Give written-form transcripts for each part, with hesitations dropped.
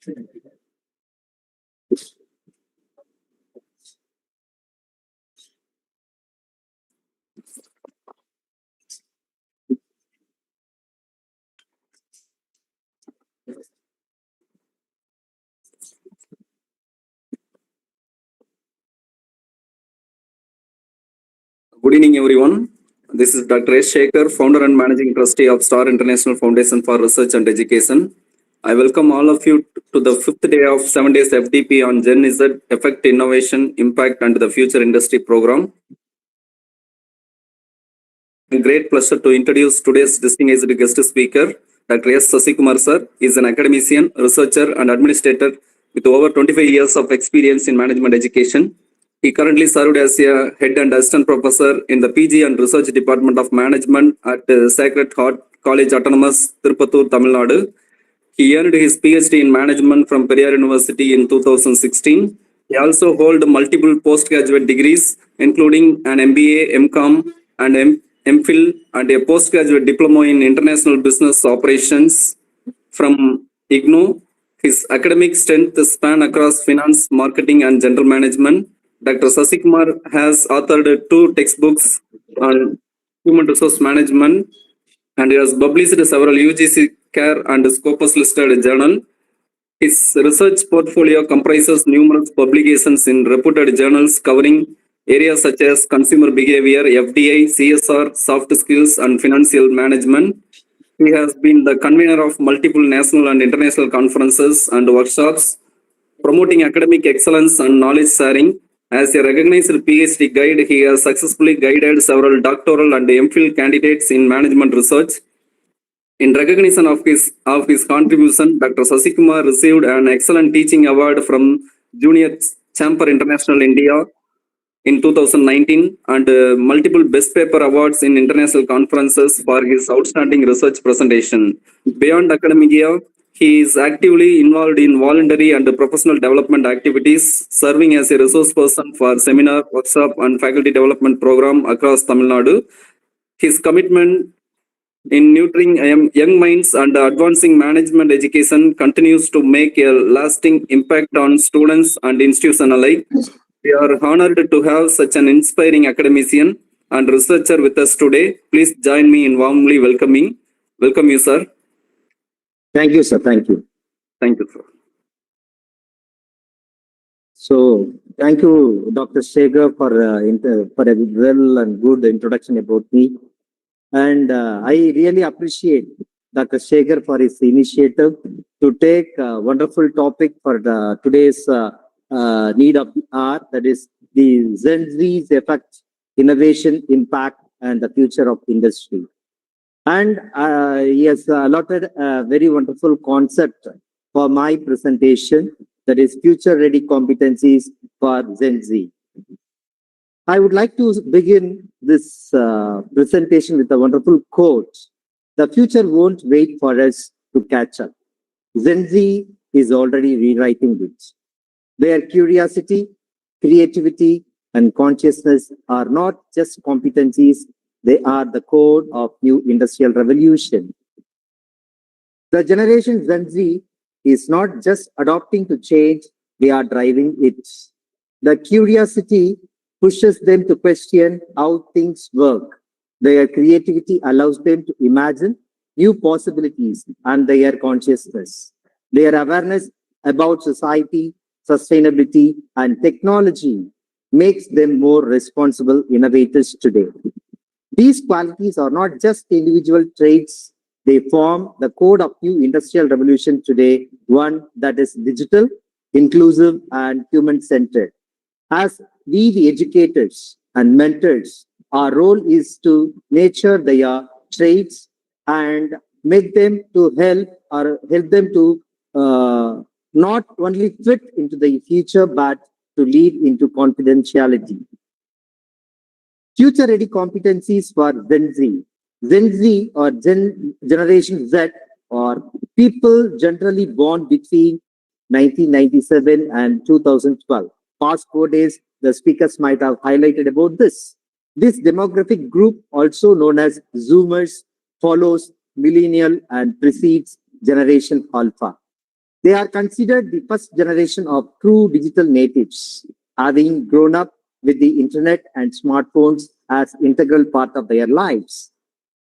Good evening, everyone. This is Dr. S. Shekhar, founder and managing trustee of Star International Foundation for Research and Education. I welcome all of you to the fifth day of 7 days FDP on Gen Z, Effect, Innovation, Impact, and the Future Industry program. A great pleasure to introduce today's distinguished guest speaker, Dr. S. Sasikumar sir. He is an academician, researcher, and administrator with over 25 years of experience in management education. He currently served as a head and assistant professor in the PG and Research Department of Management at Sacred Heart College Autonomous, Tirupattur, Tamil Nadu. He earned his PhD in management from Periyar University in 2016. He also holds multiple postgraduate degrees, including an MBA, MCom, and MPhil, and a postgraduate diploma in international business operations from IGNO. His academic strength span across finance, marketing, and general management. Dr. Sasikumar has authored 2 textbooks on human resource management, and he has published several UGC Care and Scopus listed journal. His research portfolio comprises numerous publications in reputed journals covering areas such as consumer behavior, FDI, CSR, soft skills, and financial management. He has been the convener of multiple national and international conferences and workshops promoting academic excellence and knowledge sharing. As a recognized PhD guide, he has successfully guided several doctoral and MPhil candidates in management research. In recognition of his contribution, Dr. Sasikumar received an excellent teaching award from Junior Chamber International India in 2019 and multiple best paper awards in international conferences for his outstanding research presentation. Beyond academia, he is actively involved in voluntary and professional development activities, serving as a resource person for seminar, workshop, and faculty development program across Tamil Nadu. His commitment in nurturing young minds and advancing management education continues to make a lasting impact on students and institutions alike. We are honored to have such an inspiring academician and researcher with us today. Please join me in warmly welcome you, sir. Thank you, sir. Thank you. Thank you, sir. So, thank you, Dr. Shekhar, for a well and good introduction about me. And I really appreciate Dr. Shekhar for his initiative to take a wonderful topic for today's need of the hour, that is the Gen Z's effect, innovation, impact, and the future of industry. And he has allotted a very wonderful concept for my presentation, that is future-ready competencies for Gen Z. I would like to begin this presentation with a wonderful quote. The future won't wait for us to catch up. Gen Z is already rewriting it. Their curiosity, creativity, and consciousness are not just competencies, they are the core of new industrial revolution. The generation Gen Z is not just adopting to change, they are driving it. The curiosity pushes them to question how things work. Their creativity allows them to imagine new possibilities and their consciousness. Their awareness about society, sustainability, and technology makes them more responsible innovators today. These qualities are not just individual traits, they form the code of new industrial revolution today, one that is digital, inclusive, and human-centered. As we, the educators and mentors, our role is to nurture their traits and make them to help them to not only fit into the future, but to lead into confidentiality. Future-ready competencies for Gen Z. Gen Z or Generation Z are people generally born between 1997 and 2012. Past 4 days, the speakers might have highlighted about this. This demographic group, also known as Zoomers, follows millennial and precedes Generation Alpha. They are considered the first generation of true digital natives, having grown up with the internet and smartphones as integral part of their lives.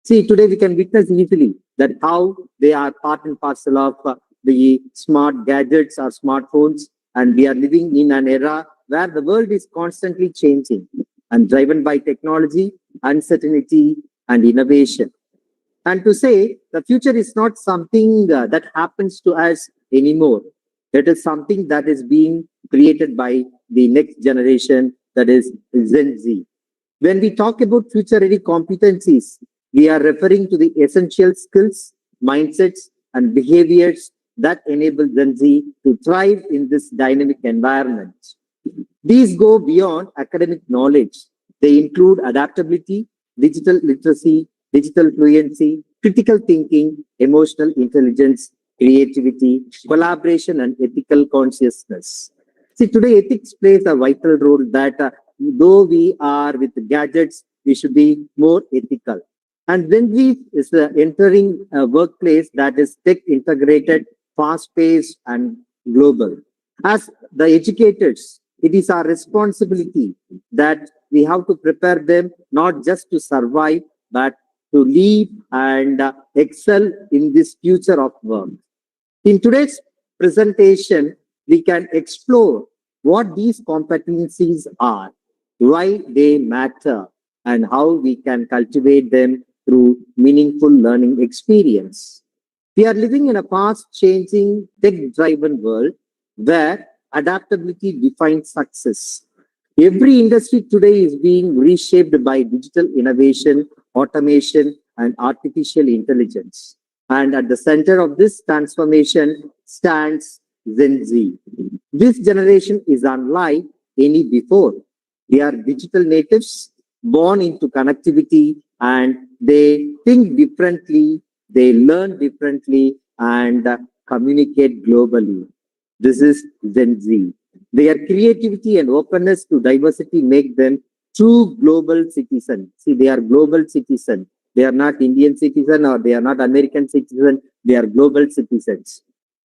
See, today we can witness easily that how they are part and parcel of the smart gadgets or smartphones, and we are living in an era where the world is constantly changing and driven by technology, uncertainty, and innovation. And to say the future is not something that happens to us anymore. It is something that is being created by the next generation, that is Gen Z. When we talk about future ready competencies, we are referring to the essential skills, mindsets, and behaviors that enable Gen Z to thrive in this dynamic environment. These go beyond academic knowledge. They include adaptability, digital literacy, digital fluency, critical thinking, emotional intelligence, creativity, collaboration, and ethical consciousness. See, today ethics plays a vital role that though we are with gadgets, we should be more ethical. And when we is entering a workplace that is tech integrated, fast paced, and global. As the educators, it is our responsibility that we have to prepare them not just to survive, but to lead and excel in this future of work. In today's presentation, we can explore what these competencies are, why they matter, and how we can cultivate them through meaningful learning experience. We are living in a fast changing, tech driven world where adaptability defines success. Every industry today is being reshaped by digital innovation, automation, and artificial intelligence. And at the center of this transformation stands Gen Z. This generation is unlike any before. They are digital natives, born into connectivity, and they think differently, they learn differently, and communicate globally. This is Gen Z. Their creativity and openness to diversity make them true global citizens. See, they are global citizens. They are not Indian citizen or they are not American citizen. They are global citizens.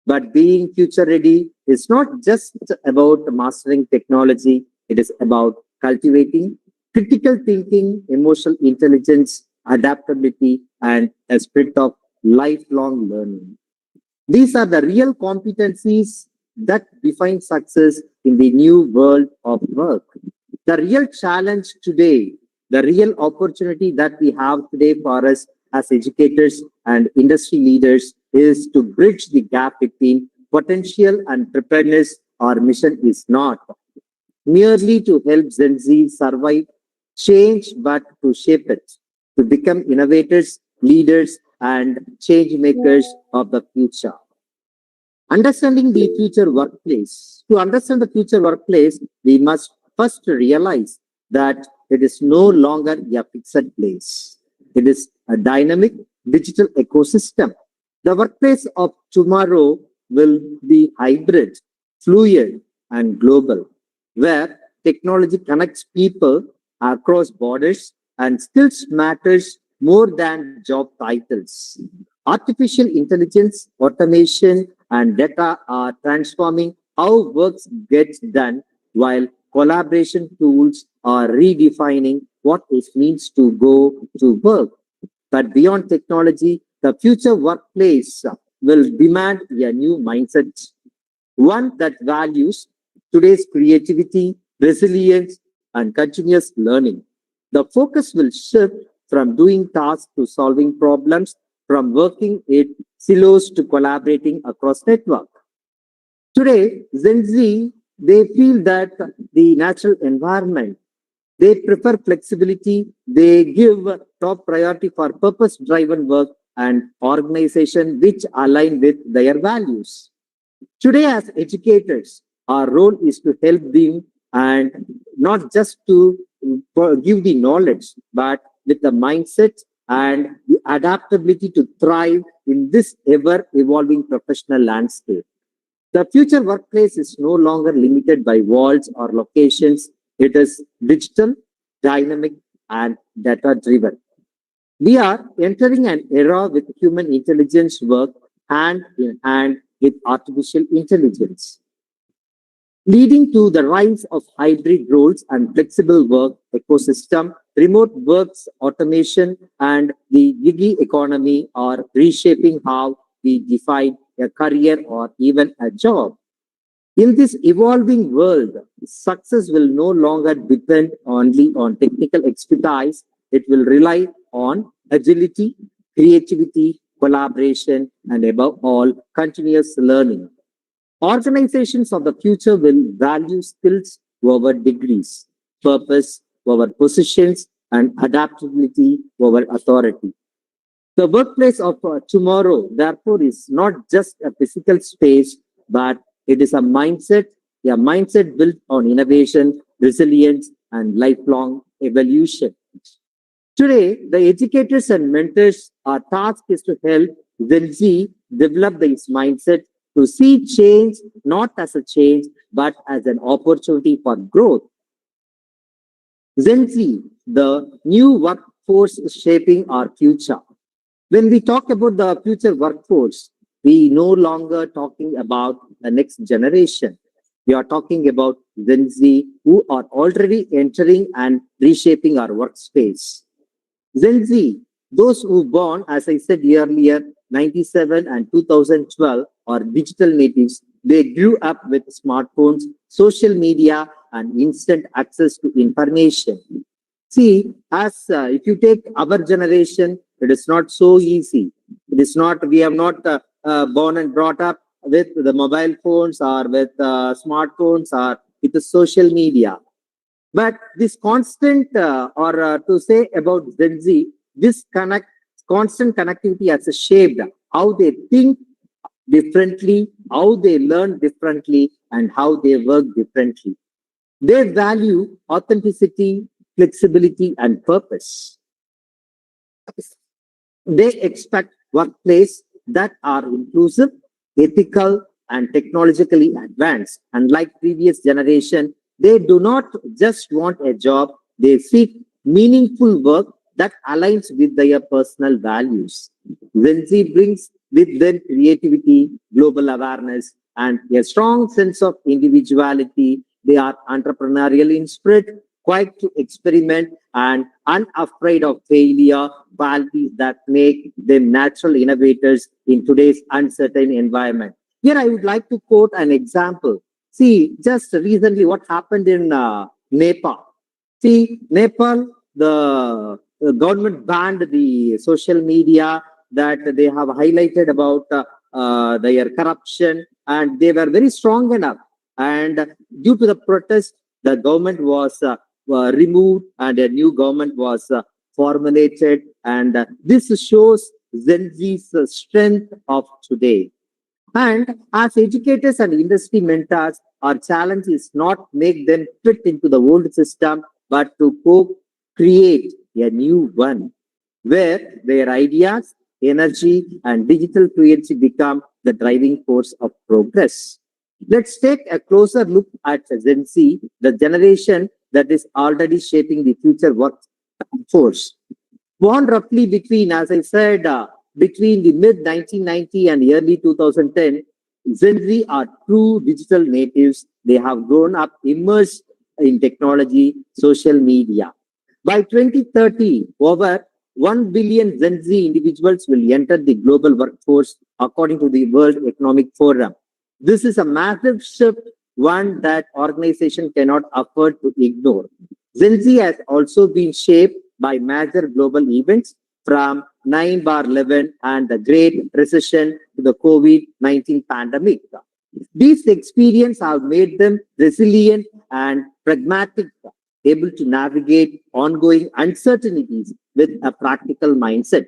But being future ready is not just about mastering technology. It is about cultivating critical thinking, emotional intelligence, adaptability, and a spirit of lifelong learning. These are the real competencies that define success in the new world of work. The real challenge today, the real opportunity that we have today for us as educators and industry leaders is to bridge the gap between potential and preparedness. Our mission is not merely to help Gen Z survive change, but to shape it, to become innovators, leaders, and change makers of the future. Understanding the future workplace. To understand the future workplace, we must first realize that it is no longer a fixed place. It is a dynamic digital ecosystem. The workplace of tomorrow will be hybrid, fluid, and global, where technology connects people across borders and skills matters more than job titles. Artificial intelligence, automation, and data are transforming how work gets done, while collaboration tools are redefining what it means to go to work. But beyond technology, the future workplace will demand a new mindset, one that values today's creativity, resilience, and continuous learning. The focus will shift from doing tasks to solving problems, from working in silos to collaborating across network. Today, Gen Z, they feel that the natural environment, they prefer flexibility, they give top priority for purpose-driven work and organization which align with their values. Today, as educators, our role is to help them and not just to give the knowledge, but with the mindset and the adaptability to thrive in this ever evolving professional landscape. The future workplace is no longer limited by walls or locations. It is digital, dynamic, and data driven. We are entering an era with human intelligence work hand in hand with artificial intelligence, leading to the rise of hybrid roles and flexible work ecosystem. Remote works, automation, and the gig economy are reshaping how we define a career or even a job. In this evolving world, success will no longer depend only on technical expertise. It will rely on agility, creativity, collaboration, and above all, continuous learning. Organizations of the future will value skills over degrees, purpose over positions, and adaptability over authority. The workplace of tomorrow, therefore, is not just a physical space, but it is a mindset built on innovation, resilience, and lifelong evolution. Today, the educators and mentors, our task is to help Gen Z develop this mindset to see change not as a change, but as an opportunity for growth. Gen Z, the new workforce is shaping our future. When we talk about the future workforce, we no longer talking about the next generation. We are talking about Gen Z who are already entering and reshaping our workspace. Gen Z, those who born, as I said earlier, 97 and 2012 are digital natives. They grew up with smartphones, social media, and instant access to information. See, as if you take our generation, it is not so easy. It is not, we have not born and brought up with the mobile phones or with smartphones or with the social media. But this constant, or to say about Gen Z, constant connectivity has shaped how they think differently, how they learn differently, and how they work differently. They value authenticity, flexibility, and purpose. They expect workplace that are inclusive, ethical, and technologically advanced. Unlike previous generation, they do not just want a job, they seek meaningful work that aligns with their personal values. Gen Z brings with them creativity, global awareness, and a strong sense of individuality. They are entrepreneurial in spirit, quick to experiment, and unafraid of failure, qualities that make them natural innovators in today's uncertain environment. Here, I would like to quote an example. See, just recently, what happened in Nepal. See, Nepal, the government banned the social media that they have highlighted about their corruption, and they were very strong enough. And due to the protest, the government was removed and a new government was formulated. And this shows Gen Z's strength of today. And as educators and industry mentors, our challenge is not make them fit into the old system, but to co-create a new one where their ideas, energy, and digital fluency become the driving force of progress. Let's take a closer look at Gen Z, the generation that is already shaping the future workforce. Born roughly between, as I said, between the mid 1990 and early 2010, Gen Z are true digital natives. They have grown up immersed in technology, social media. By 2030, over 1 billion Gen Z individuals will enter the global workforce according to the World Economic Forum. This is a massive shift, one that organization cannot afford to ignore. Gen Z has also been shaped by major global events from 9/11 and the Great Recession to the COVID-19 pandemic. These experiences have made them resilient and pragmatic, able to navigate ongoing uncertainties with a practical mindset.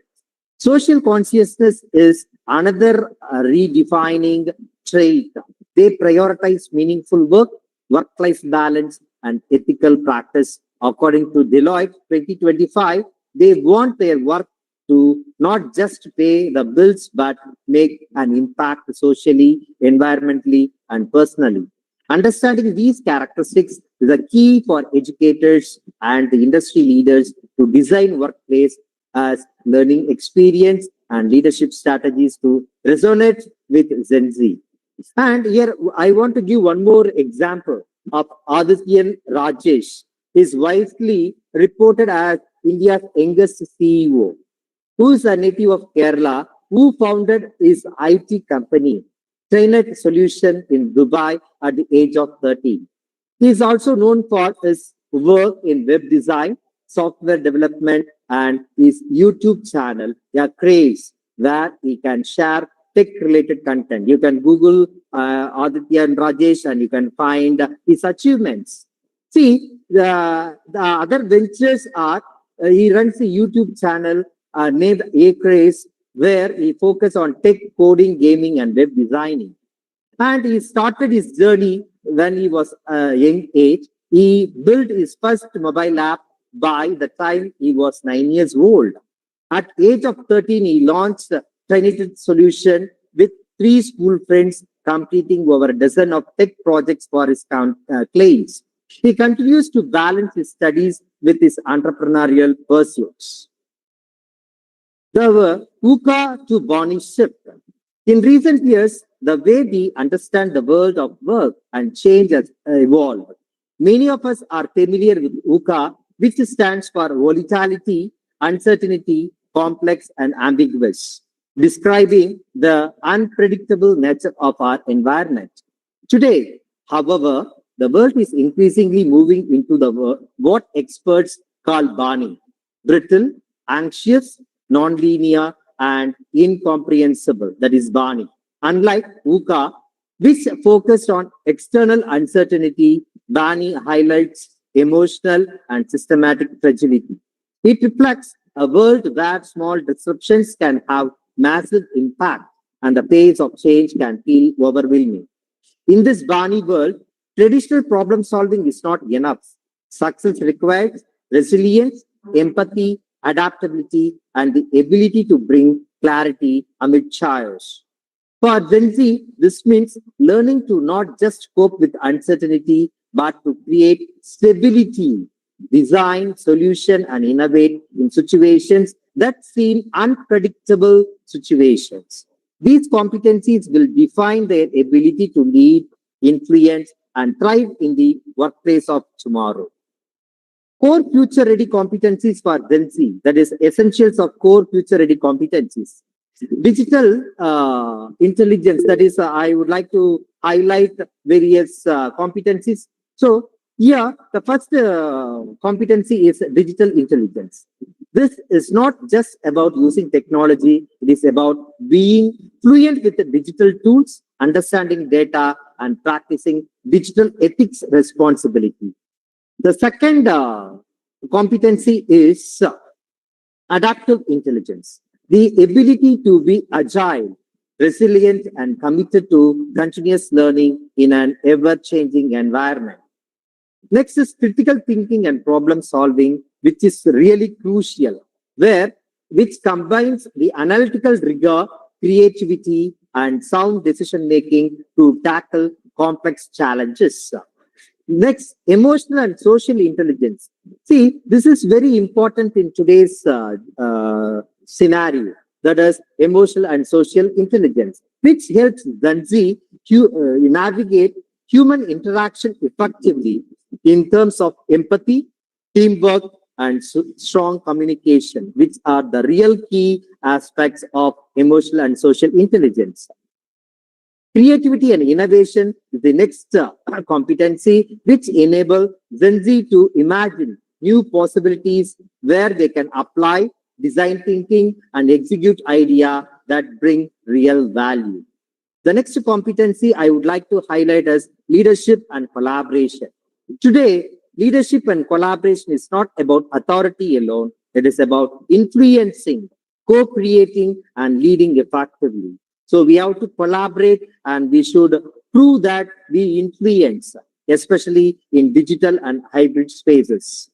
Social consciousness is another redefining trait. They prioritize meaningful work, work-life balance, and ethical practice. According to Deloitte 2025, they want their work to not just pay the bills, but make an impact socially, environmentally, and personally. Understanding these characteristics is a key for educators and the industry leaders to design workplace as learning experience and leadership strategies to resonate with Gen Z. And here I want to give one more example of Adityan Rajesh. Is widely reported as India's youngest CEO, who is a native of Kerala, who founded his IT company, Trained Solution in Dubai at the age of 30. He is also known for his work in web design, software development, and his YouTube channel, a Craze, where he can share tech-related content. You can Google Aditya and Rajesh, and you can find his achievements. See, the other ventures are he runs a YouTube channel named A Craze, where he focuses on tech, coding, gaming, and web designing. And he started his journey when he was a young age. He built his first mobile app by the time he was 9 years old. At age of 13, he launched a Trinity solution with three school friends, completing over a dozen of tech projects for his claims. He continues to balance his studies with his entrepreneurial pursuits. The VUCA to Bonnie shift. In recent years, the way we understand the world of work and change has evolved. Many of us are familiar with VUCA, which stands for volatility, uncertainty, complex, and ambiguous, describing the unpredictable nature of our environment. Today, however, the world is increasingly moving into what experts call Barney, brittle, anxious, nonlinear, and incomprehensible. That is Barney. Unlike VUCA, which focused on external uncertainty, Barney highlights emotional and systematic fragility. It reflects a world where small disruptions can have massive impact and the pace of change can feel overwhelming. In this Barney world, traditional problem solving is not enough. Success requires resilience, empathy, adaptability, and the ability to bring clarity amid chaos. For Gen Z, this means learning to not just cope with uncertainty, but to create stability, design, solution, and innovate in situations that seem unpredictable situations. These competencies will define their ability to lead, influence, and thrive in the workplace of tomorrow. Core future ready competencies for Gen Z, that is, essentials of core future ready competencies. Digital intelligence, that is, I would like to highlight various competencies. So, here, the first competency is digital intelligence. This is not just about using technology, it is about being fluent with the digital tools, understanding data, and practicing digital ethics responsibility. The second competency is adaptive intelligence, the ability to be agile, resilient, and committed to continuous learning in an ever changing environment. Next is critical thinking and problem solving, which is really crucial, which combines the analytical rigor, creativity, and sound decision making to tackle complex challenges. Next, emotional and social intelligence. See, this is very important in today's scenario. That is emotional and social intelligence, which helps Gen Z navigate human interaction effectively in terms of empathy, teamwork, and strong communication, which are the real key aspects of emotional and social intelligence. Creativity and innovation is the next competency, which enable Gen Z to imagine new possibilities where they can apply design thinking and execute ideas that bring real value. The next competency I would like to highlight is leadership and collaboration. Today, leadership and collaboration is not about authority alone. It is about influencing, co-creating, and leading effectively. So we have to collaborate and we should prove that we influence, especially in digital and hybrid spaces.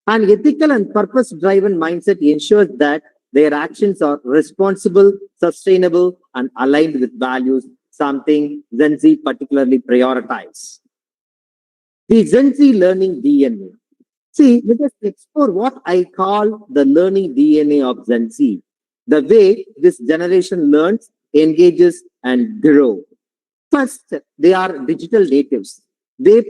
An ethical and purpose-driven mindset ensures that their actions are responsible, sustainable, and aligned with values, something Gen Z particularly prioritize. The Gen Z learning DNA. See, let us explore what I call the learning DNA of Gen Z. The way this generation learns, engages, and grow. First, they are digital natives. They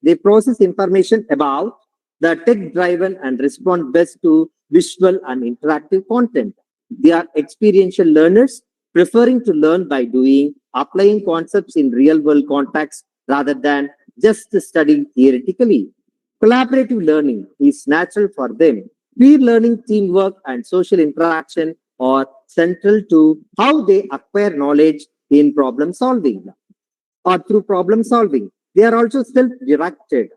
they process information about the tech-driven and respond best to visual and interactive content. They are experiential learners, preferring to learn by doing, applying concepts in real-world context rather than just studying theoretically. Collaborative learning is natural for them. Peer learning, teamwork, and social interaction are central to how they acquire knowledge in problem solving or through problem solving. They are also self directed.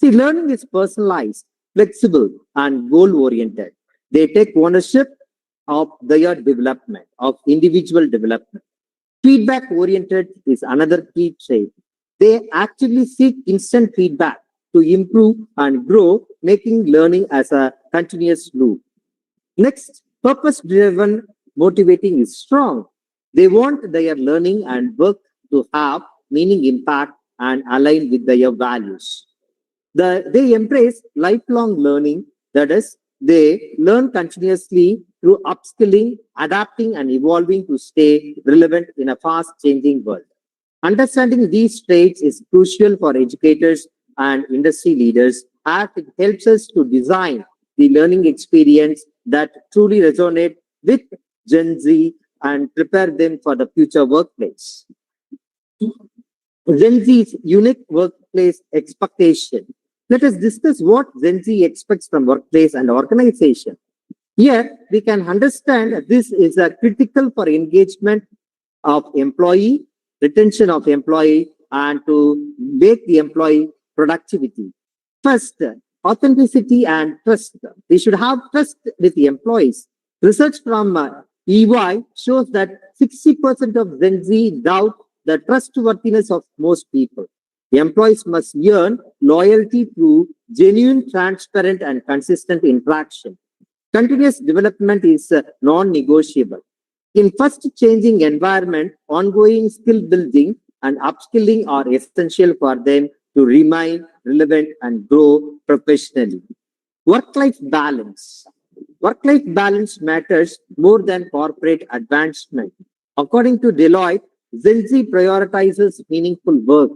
See, learning is personalized, flexible, and goal oriented. They take ownership of their development, of individual development. Feedback oriented is another key trait. They actively seek instant feedback to improve and grow, making learning as a continuous loop. Next, purpose driven motivating is strong. They want their learning and work to have meaning, impact, and align with their values. They embrace lifelong learning, that is, they learn continuously through upskilling, adapting, and evolving to stay relevant in a fast changing world. Understanding these traits is crucial for educators and industry leaders as it helps us to design the learning experience that truly resonate with Gen Z and prepare them for the future workplace. Gen Z's unique workplace expectation. Let us discuss what Gen Z expects from workplace and organization. Here, we can understand that this is a critical for engagement of employee, retention of employee, and to make the employee productivity. First, authenticity and trust. We should have trust with the employees. Research from EY shows that 60% of Gen Z doubt the trustworthiness of most people. Employees must earn loyalty through genuine, transparent, and consistent interaction. Continuous development is non-negotiable. In fast changing environment, ongoing skill building and upskilling are essential for them to remain relevant and grow professionally. Work-life balance. Work-life balance matters more than corporate advancement. According to Deloitte, Gen Z prioritizes meaningful work,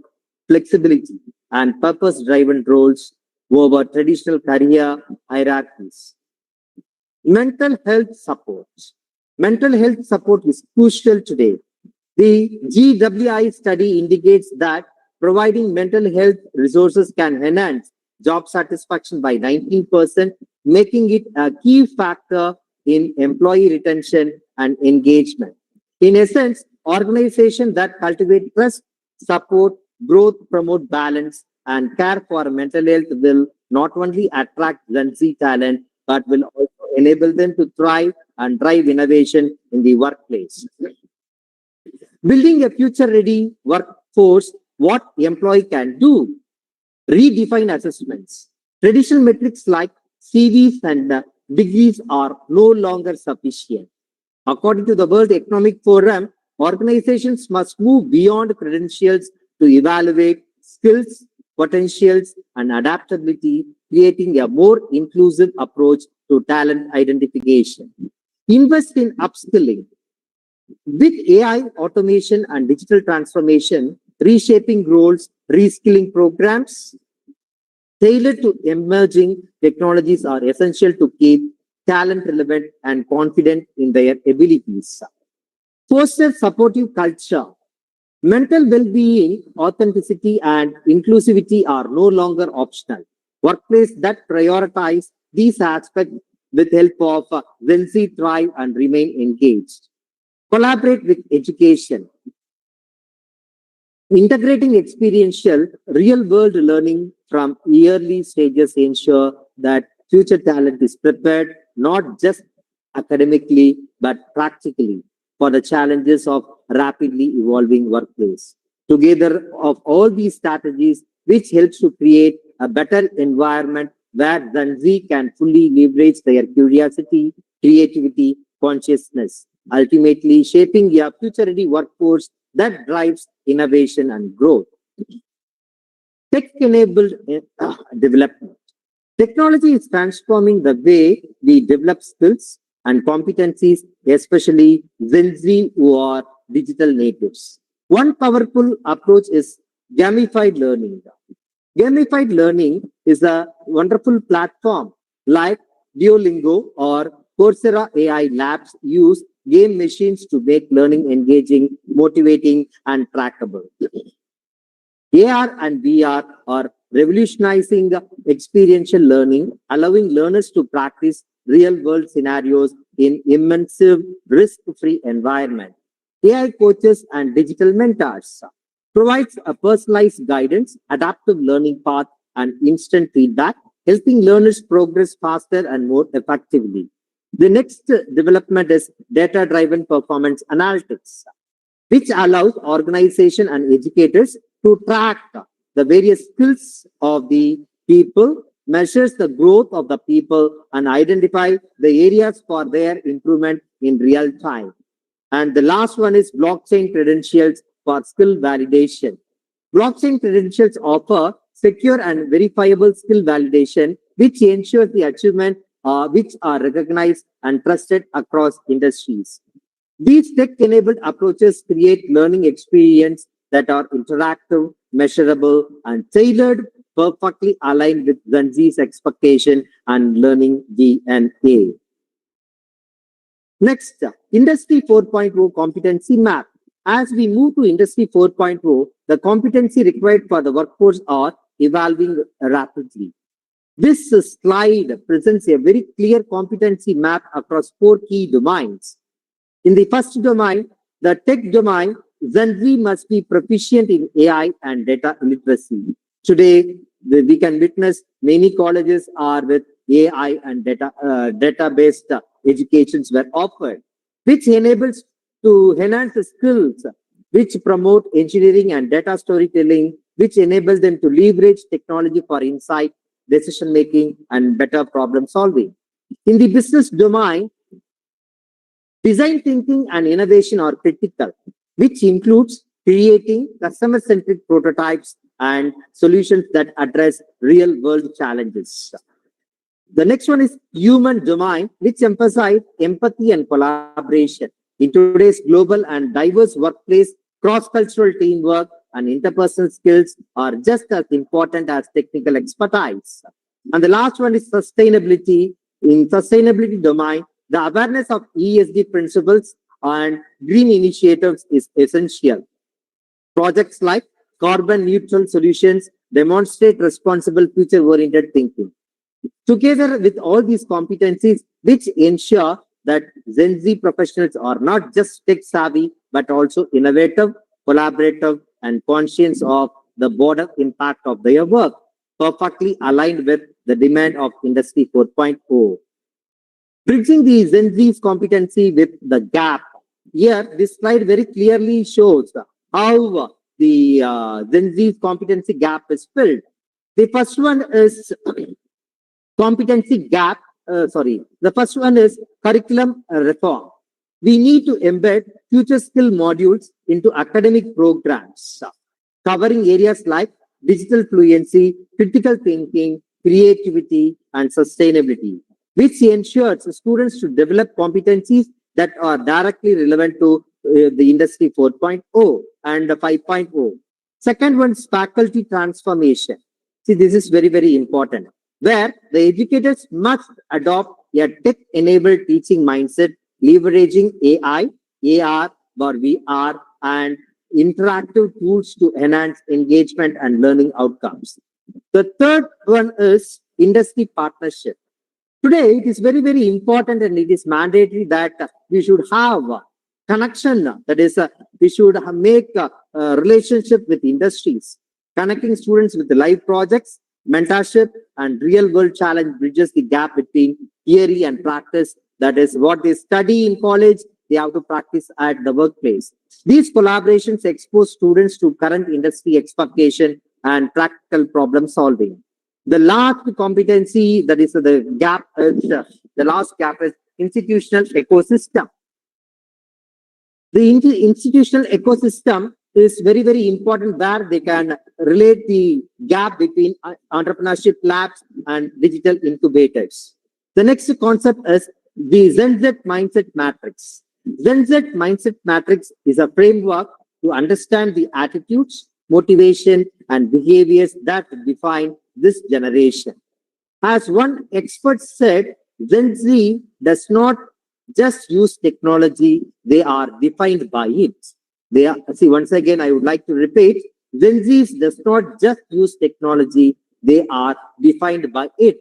flexibility, and purpose-driven roles over traditional career hierarchies. Mental health support. Mental health support is crucial today. The GWI study indicates that providing mental health resources can enhance job satisfaction by 19%, making it a key factor in employee retention and engagement. In essence, organizations that cultivate trust, support, growth, promote balance, and care for mental health will not only attract Gen Z talent, but will also enable them to thrive and drive innovation in the workplace. Building a future-ready workforce, what employee can do? Redefine assessments. Traditional metrics like CVs and degrees are no longer sufficient. According to the World Economic Forum, organizations must move beyond credentials to evaluate skills, potentials, and adaptability, creating a more inclusive approach to talent identification. Invest in upskilling. With AI, automation, and digital transformation, reshaping roles, reskilling programs tailored to emerging technologies are essential to keep talent relevant and confident in their abilities. Foster supportive culture. Mental well-being, authenticity, and inclusivity are no longer optional. Workplaces that prioritize these aspects with help of Gen Z thrive and remain engaged. Collaborate with education. Integrating experiential, real-world learning from early stages ensure that future talent is prepared not just academically but practically for the challenges of rapidly evolving workplace. Together of all these strategies, which helps to create a better environment where Gen Z can fully leverage their curiosity, creativity, consciousness, ultimately shaping a future-ready workforce that drives innovation and growth. Tech-enabled development. Technology is transforming the way we develop skills, and competencies, especially Gen Z who are digital natives. One powerful approach is gamified learning. Gamified learning is a wonderful platform like Duolingo or Coursera AI labs use game machines to make learning engaging, motivating, and trackable. AR and VR are revolutionizing experiential learning, allowing learners to practice real-world scenarios in immersive, risk-free environment. AI coaches and digital mentors provides a personalized guidance, adaptive learning path, and instant feedback, helping learners progress faster and more effectively. The next development is data-driven performance analytics, which allows organization and educators to track the various skills of the people, measures the growth of the people, and identify the areas for their improvement in real time. And the last one is blockchain credentials for skill validation. Blockchain credentials offer secure and verifiable skill validation, which ensures the achievement which are recognized and trusted across industries. These tech-enabled approaches create learning experience that are interactive, measurable, and tailored, perfectly aligned with Gen Z's expectation and learning DNA. Next, Industry 4.0 competency map. As we move to Industry 4.0, the competency required for the workforce are evolving rapidly. This slide presents a very clear competency map across 4 key domains. In the first domain, the tech domain, Gen Z must be proficient in AI and data literacy. Today, we can witness many colleges are with AI and data-based educations were offered, which enables to enhance the skills, which promote engineering and data storytelling, which enables them to leverage technology for insight, decision making, and better problem solving. In the business domain, design thinking and innovation are critical, which includes creating customer-centric prototypes and solutions that address real-world challenges. The next one is human domain, which emphasizes empathy and collaboration. In today's global and diverse workplace, cross-cultural teamwork and interpersonal skills are just as important as technical expertise. And the last one is sustainability. In sustainability domain, the awareness of ESG principles and green initiatives is essential. Projects like carbon neutral solutions demonstrate responsible future-oriented thinking. Together with all these competencies, which ensure that Gen Z professionals are not just tech savvy, but also innovative, collaborative, and conscious of the broader impact of their work, perfectly aligned with the demand of Industry 4.0. Bridging the Gen Z's competency with the gap. Here, this slide very clearly shows how the Gen Z's competency gap is filled. The first one is competency gap. The first one is curriculum reform. We need to embed future skill modules into academic programs, covering areas like digital fluency, critical thinking, creativity, and sustainability, which ensures students to develop competencies that are directly relevant to the Industry 4.0 and 5.0. Second one is faculty transformation. See, this is very, very important, where the educators must adopt a tech-enabled teaching mindset, leveraging AI, AR, or VR, and interactive tools to enhance engagement and learning outcomes. The third one is industry partnership. Today, it is very, very important and it is mandatory that we should have a connection. That is, we should make a relationship with industries, connecting students with the live projects, mentorship, and real-world challenge bridges the gap between theory and practice. That is, what they study in college, they have to practice at the workplace. These collaborations expose students to current industry expectation and practical problem solving. The last competency, that is the gap, the last gap is institutional ecosystem. The institutional ecosystem is very, very important, where they can relate the gap between entrepreneurship labs and digital incubators. The next concept is the Gen Z Mindset Matrix. Gen Z Mindset Matrix is a framework to understand the attitudes, motivation, and behaviors that define this generation. As one expert said, Gen Z does not just use technology, they are defined by it. They are, see, once again, I would like to repeat, Gen Z does not just use technology, they are defined by it.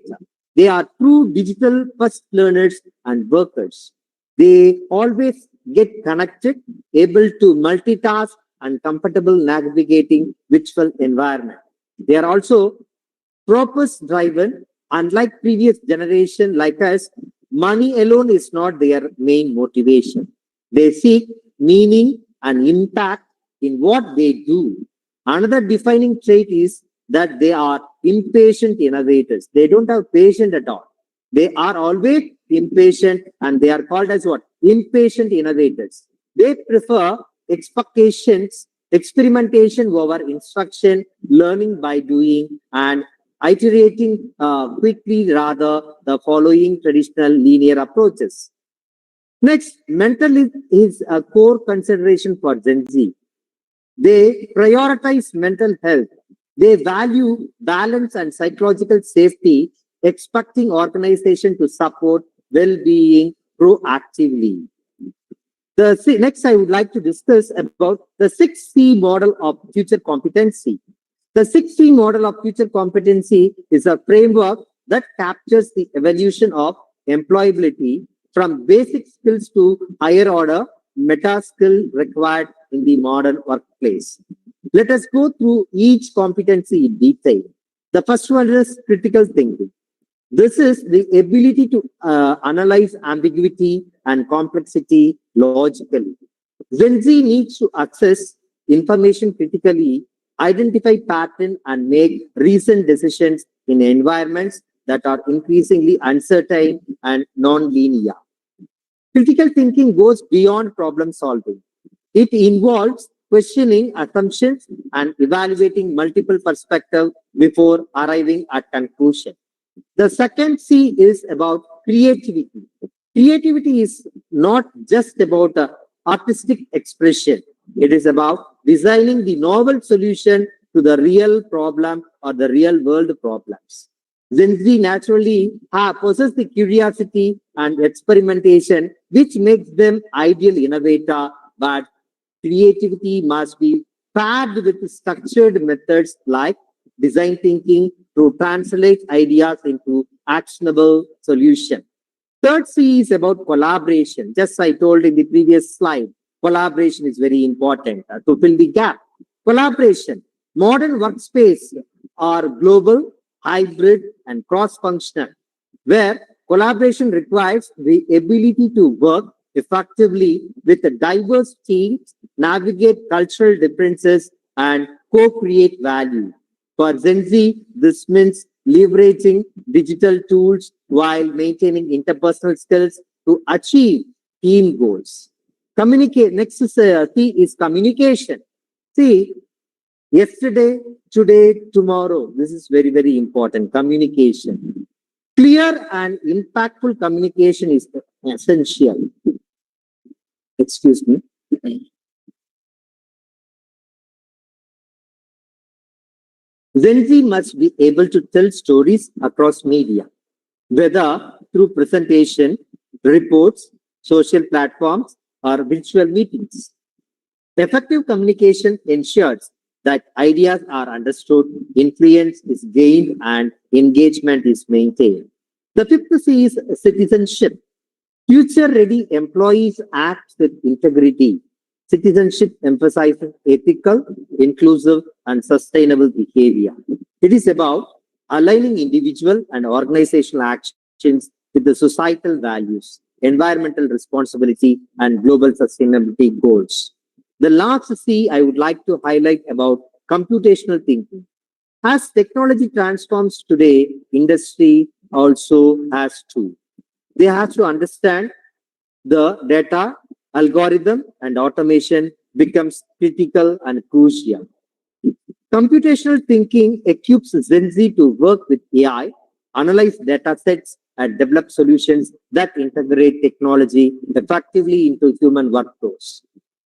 They are true digital first learners and workers. They always get connected, able to multitask, and comfortable navigating virtual environment. They are also purpose driven. Unlike previous generation like us, money alone is not their main motivation. They seek meaning and impact in what they do. Another defining trait is that they are impatient innovators. They don't have patience at all. They are always impatient, and they are called as what? Impatient innovators. They prefer expectations, experimentation over instruction, learning by doing, and iterating quickly rather than following traditional linear approaches. Next, mental is a core consideration for Gen Z. They prioritize mental health. They value balance and psychological safety, expecting organization to support well-being proactively. Next, I would like to discuss about the 6C model of future competency. The 6C model of future competency is a framework that captures the evolution of employability from basic skills to higher order meta skill required in the modern workplace. Let us go through each competency in detail. The first one is critical thinking. This is the ability to analyze ambiguity and complexity logically. Gen Z needs to access information critically, identify pattern, and make recent decisions in environments that are increasingly uncertain and non-linear. Critical thinking goes beyond problem solving. It involves questioning assumptions and evaluating multiple perspectives before arriving at conclusion. The second C is about creativity. Creativity is not just about artistic expression. It is about designing the novel solution to the real problem or the real world problems. Gen Z naturally possess the curiosity and experimentation, which makes them ideal innovator, but creativity must be paired with structured methods like design thinking to translate ideas into actionable solution. Third C is about collaboration. Just I told in the previous slide, collaboration is very important to fill the gap. Collaboration. Modern workspace are global, hybrid, and cross-functional, where collaboration requires the ability to work effectively with a diverse teams, navigate cultural differences, and co-create value. For Gen Z, this means leveraging digital tools while maintaining interpersonal skills to achieve team goals. Communicate. Next is C is communication. See, yesterday, today, tomorrow. This is very, very important. Communication. Clear and impactful communication is essential. Excuse me. Gen Z must be able to tell stories across media, whether through presentation, reports, social platforms, or virtual meetings. Effective communication ensures that ideas are understood, influence is gained, and engagement is maintained. The fifth C is citizenship. Future-ready employees act with integrity. Citizenship emphasizes ethical, inclusive, and sustainable behavior. It is about aligning individual and organizational actions with the societal values, environmental responsibility, and global sustainability goals. The last C I would like to highlight about computational thinking. As technology transforms today, industry also has to. They have to understand the data, algorithm, and automation becomes critical and crucial. Computational thinking equips Gen Z to work with AI, analyze data sets, and develop solutions that integrate technology effectively into human workflows.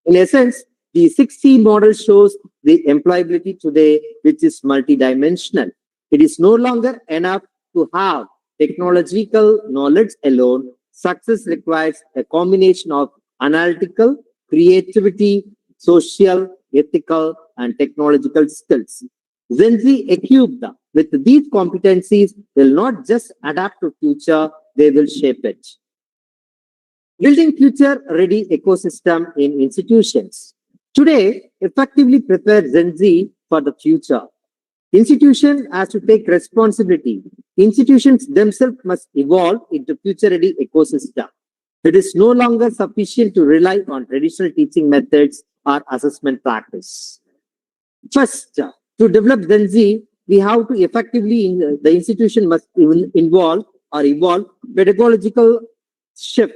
In essence, the 6C model shows the employability today, which is multidimensional. It is no longer enough to have technological knowledge alone. Success requires a combination of analytical, creativity, social, ethical, and technological skills. Gen Z equipped with these competencies will not just adapt to future, they will shape it. Building future-ready ecosystem in institutions. Today, effectively prepare Gen Z for the future. Institution has to take responsibility. Institutions themselves must evolve into future-ready ecosystem. It is no longer sufficient to rely on traditional teaching methods or assessment practice. First, to develop Gen Z, we have to effectively, the institution must involve or evolve pedagogical shift.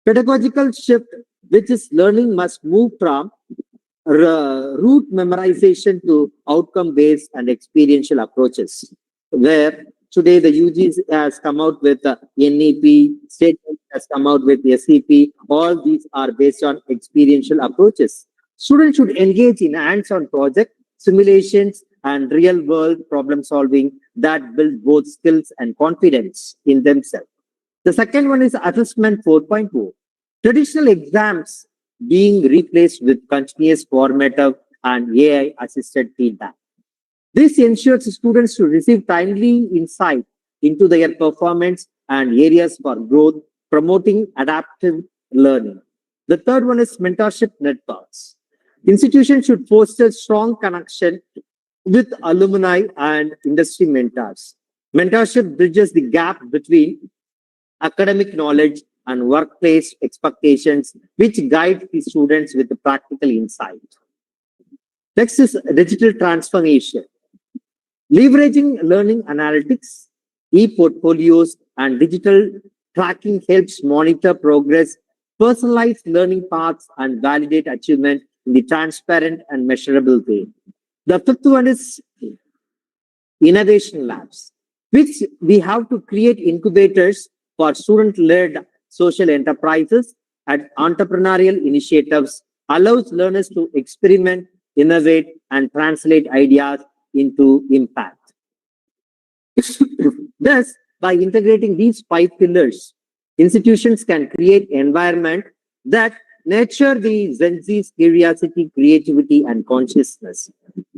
Pedagogical shift, which is learning must move from root memorization to outcome-based and experiential approaches, where today the UG has come out with NEP, state has come out with SEP. All these are based on experiential approaches. Students should engage in hands-on project, simulations, and real-world problem solving that build both skills and confidence in themselves. The second one is assessment 4.0. Traditional exams being replaced with continuous formative and AI-assisted feedback. This ensures students to receive timely insight into their performance and areas for growth, promoting adaptive learning. The third one is mentorship networks. Institutions should foster strong connection with alumni and industry mentors. Mentorship bridges the gap between academic knowledge and workplace expectations, which guide the students with the practical insight. Next is digital transformation. Leveraging learning analytics, e-portfolios, and digital tracking helps monitor progress, personalize learning paths, and validate achievement in the transparent and measurable way. The fifth one is innovation labs, which we have to create incubators for student-led social enterprises and entrepreneurial initiatives, allows learners to experiment, innovate, and translate ideas into impact. Thus, by integrating these 5 pillars, institutions can create environment that nurture the Gen Z's curiosity, creativity, and consciousness,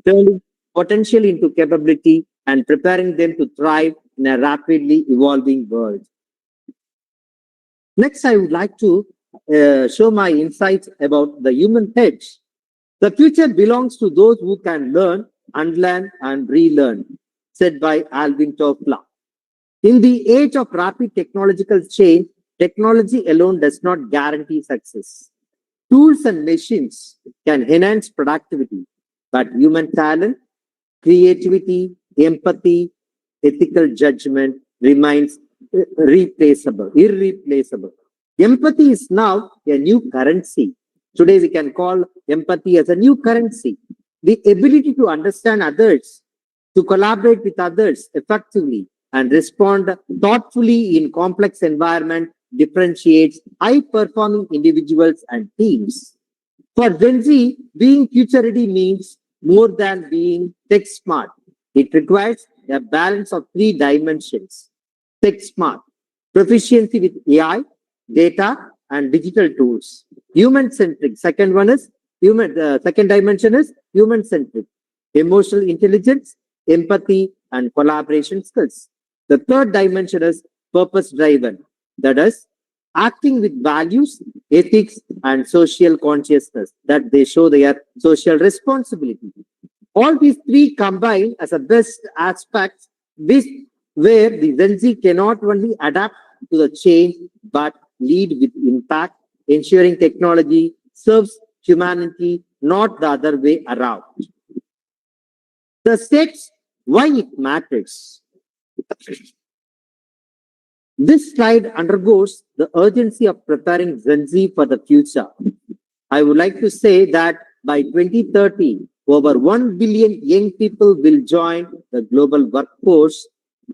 turning potential into capability and preparing them to thrive in a rapidly evolving world. Next, I would like to show my insights about the human edge. The future belongs to those who can learn, unlearn, and relearn, said by Alvin Toffler. In the age of rapid technological change, technology alone does not guarantee success. Tools and machines can enhance productivity, but human talent, creativity, empathy, ethical judgment remains irreplaceable. Empathy is now a new currency. Today we can call empathy as a new currency. The ability to understand others, to collaborate with others effectively, and respond thoughtfully in complex environment differentiates high-performing individuals and teams. For Gen Z, being future-ready means more than being tech-smart. It requires a balance of 3 dimensions. Tech-smart, proficiency with AI, data, and digital tools. Human-centric. Second dimension is human-centric. Emotional intelligence, empathy, and collaboration skills. The third dimension is purpose-driven. That is, acting with values, ethics, and social consciousness, that they show their social responsibility. All these 3 combine as a best aspects where the Gen Z cannot only adapt to the change, but lead with impact, ensuring technology serves humanity, not the other way around. The steps, why it matters. This slide undergoes the urgency of preparing Gen Z for the future. I would like to say that by 2030, over 1 billion young people will join the global workforce.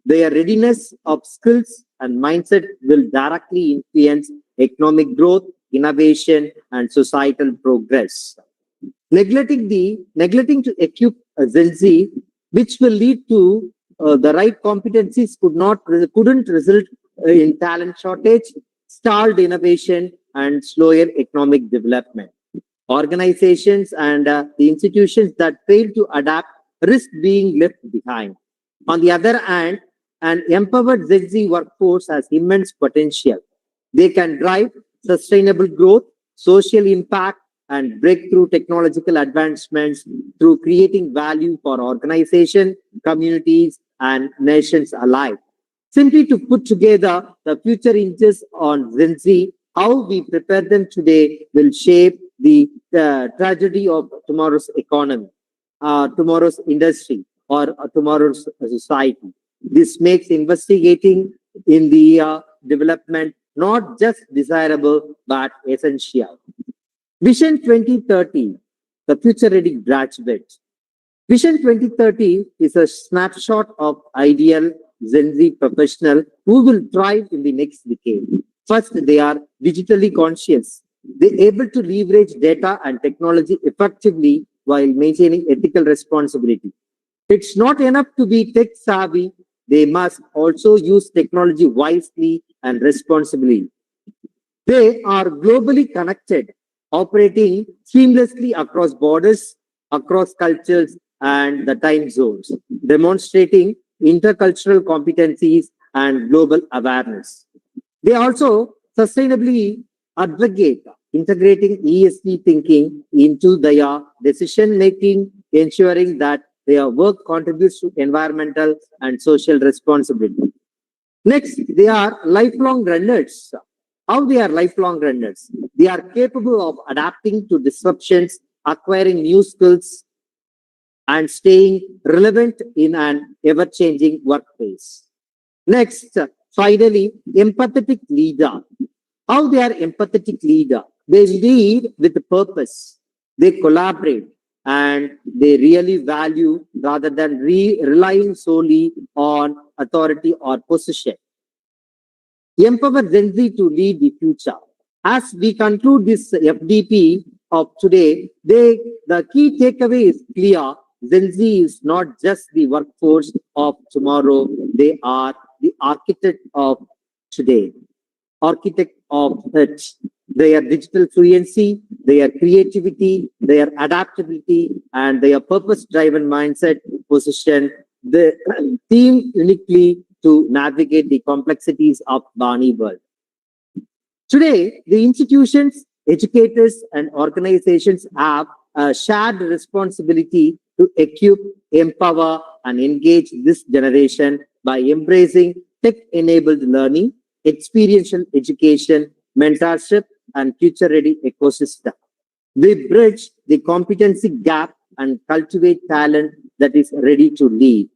Their readiness of skills, and mindset will directly influence economic growth, innovation, and societal progress. Neglecting to equip Gen Z, which will lead to the right competencies couldn't result in talent shortage, stalled innovation, and slower economic development. Organizations and the institutions that fail to adapt risk being left behind. On the other hand, an empowered Gen Z workforce has immense potential. They can drive sustainable growth, social impact, and breakthrough technological advancements through creating value for organizations, communities, and nations alike. Simply to put together the future hinges on Gen Z, how we prepare them today will shape the tragedy of tomorrow's economy, tomorrow's industry, or tomorrow's society. This makes investigating in the development not just desirable but essential. Vision 2030, the future ready graduate. Vision 2030 is a snapshot of ideal Gen Z professional who will thrive in the next decade. First, they are digitally conscious. They're able to leverage data and technology effectively while maintaining ethical responsibility. It's not enough to be tech savvy. They must also use technology wisely and responsibly. They are globally connected, operating seamlessly across borders, across cultures, and the time zones, demonstrating intercultural competencies and global awareness. They also sustainably advocate integrating ESG thinking into their decision making, ensuring that their work contributes to environmental and social responsibility. Next, they are lifelong runners. How they are lifelong runners? They are capable of adapting to disruptions, acquiring new skills, and staying relevant in an ever-changing workplace. Next, finally, empathetic leader. How they are empathetic leader? They lead with purpose. They collaborate and they really value rather than relying solely on authority or position. Empower Gen Z to lead the future. As we conclude this FDP of today, the key takeaway is clear. Gen Z is not just the workforce of tomorrow, they are the architect of today, architect of it. Their digital fluency, their creativity, their adaptability, and their purpose-driven mindset position the team uniquely to navigate the complexities of Barney world. Today, the institutions, educators, and organizations have a shared responsibility to equip, empower, and engage this generation by embracing tech-enabled learning, experiential education, mentorship, and future-ready ecosystem. We bridge the competency gap and cultivate talent that is ready to lead.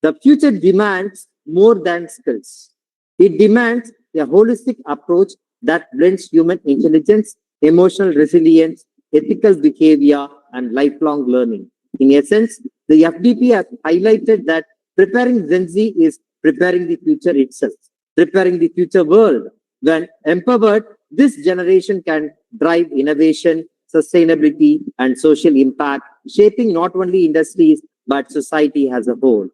The future demands more than skills. It demands a holistic approach that blends human intelligence, emotional resilience, ethical behavior, and lifelong learning. In essence, the FDP has highlighted that preparing Gen Z is preparing the future itself, preparing the future world. When empowered, this generation can drive innovation, sustainability, and social impact, shaping not only industries but society as a whole.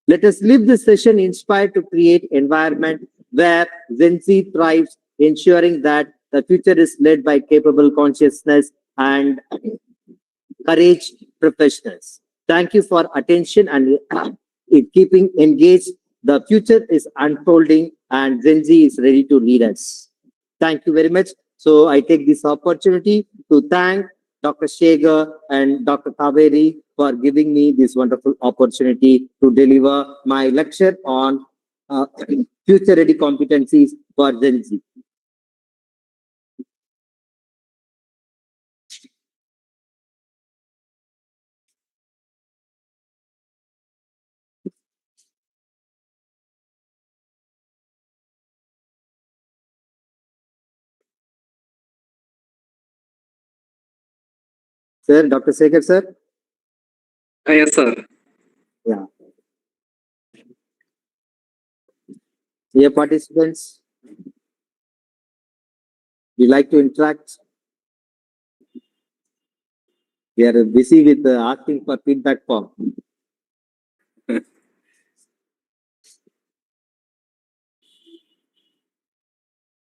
Let us live this session inspired to create environment where Gen Z thrives, ensuring that the future is led by capable consciousness and courage professionals. Thank you for attention and keeping engaged. The future is unfolding and Gen Z is ready to lead us. Thank you very much. So I take this opportunity to thank Dr. Shegar and Dr. Kaveri for giving me this wonderful opportunity to deliver my lecture on future ready competencies for Gen Z. Sir, Dr. Shegar, sir. Yes, sir. Yeah. Dear participants, we like to interact. We are busy with asking for feedback form.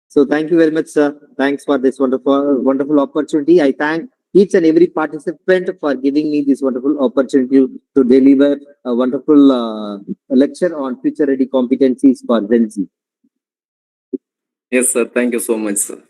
So thank you very much, sir. Thanks for this wonderful opportunity. I thank each and every participant for giving me this wonderful opportunity to deliver a wonderful lecture on future ready competencies for Gen Z. Yes, sir. Thank you so much, sir.